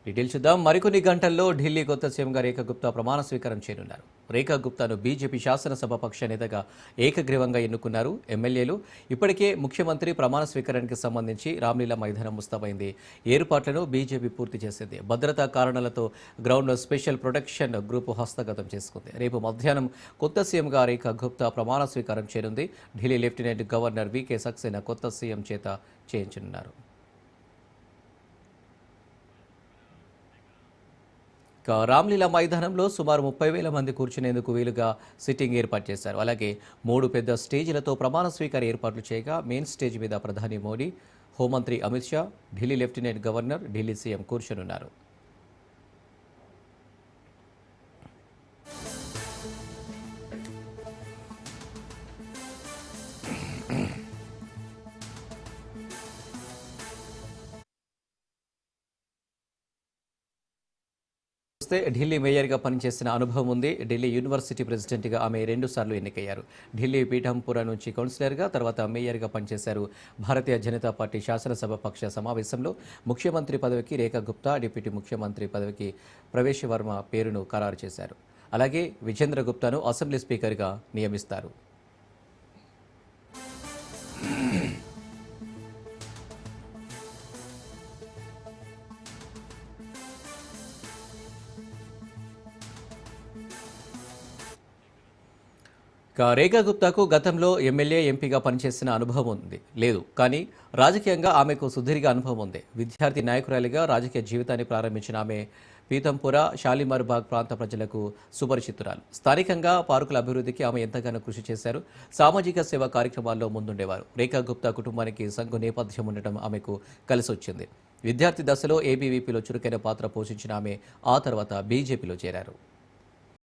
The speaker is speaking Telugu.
డీటెయిల్ చూద్దాం. మరికొన్ని గంటల్లో ఢిల్లీ కొత్త సీఎంగా రేఖా గుప్తా ప్రమాణ స్వీకారం చేయనున్నారు. రేఖా గుప్తాను బీజేపీ శాసనసభ పక్ష నేతగా ఏకగ్రీవంగా ఎన్నుకున్నారు ఎమ్మెల్యేలు. ఇప్పటికే ముఖ్యమంత్రి ప్రమాణ స్వీకారానికి సంబంధించి రామ్లీలా మైదానం ముస్తాబైంది. ఏర్పాట్లను బీజేపీ పూర్తి చేసింది. భద్రతా కారణాలతో గ్రౌండ్లో స్పెషల్ ప్రొటెక్షన్ గ్రూపు హస్తగతం చేసుకుంది. రేపు మధ్యాహ్నం కొత్త సీఎంగా రేఖా గుప్తా ప్రమాణ స్వీకారం చేయనుంది. ఢిల్లీ లెఫ్టినెంట్ గవర్నర్ వీకే సక్సేనా కొత్త సీఎం చేత చేయించనున్నారు. రామ్లీలా మైదానంలో సుమారు 30,000 మంది కూర్చునేందుకు వీలుగా సిట్టింగ్ ఏర్పాటు చేశారు. అలాగే 3 పెద్ద స్టేజీలతో ప్రమాణ స్వీకార ఏర్పాట్లు చేయగా మెయిన్ స్టేజ్ మీద ప్రధాని మోడీ, హోంమంత్రి Amit Shah, Delhi lieutenant governor, Delhi CM కూర్చొనున్నారు. ఢిల్లీ మేయర్గా పనిచేసిన అనుభవం ఉంది. ఢిల్లీ యూనివర్సిటీ ప్రెసిడెంట్గా ఆమె 2 సార్లు ఎన్నికయ్యారు. ఢిల్లీ పీఠంపుర నుంచి కౌన్సిలర్గా, తర్వాత మేయర్గా పనిచేశారు. భారతీయ జనతా పార్టీ శాసనసభ పక్ష సమావేశంలో ముఖ్యమంత్రి పదవికి రేఖా గుప్తా, డిప్యూటీ ముఖ్యమంత్రి పదవికి ప్రవేశ్ వర్మ పేరును ఖరారు చేశారు. అలాగే విజేంద్ర గుప్తాను అసెంబ్లీ స్పీకర్గా నియమిస్తారు. రేఖా గుప్తాకు గతంలో ఎమ్మెల్యే, ఎంపీగా పనిచేసిన అనుభవం ఉంది లేదు, కానీ రాజకీయంగా ఆమెకు సుదీర్ఘ అనుభవం ఉంది. విద్యార్థి నాయకురాలిగా రాజకీయ జీవితాన్ని ప్రారంభించిన ఆమె పీతంపుర, షాలిమార్ బాగ్ ప్రాంత ప్రజలకు సుపరిచితురాలు. స్థానికంగా పార్కుల అభివృద్ధికి ఆమె ఎంతగానో కృషి చేశారు. సామాజిక సేవా కార్యక్రమాల్లో ముందుండేవారు. రేఖా గుప్తా కుటుంబానికి సంఘ నేపథ్యం ఉండటం ఆమెకు కలిసొచ్చింది. విద్యార్థి దశలో ఏబీవీపీలో చురుకైన పాత్ర పోషించిన ఆమె ఆ తర్వాత బీజేపీలో చేరారు.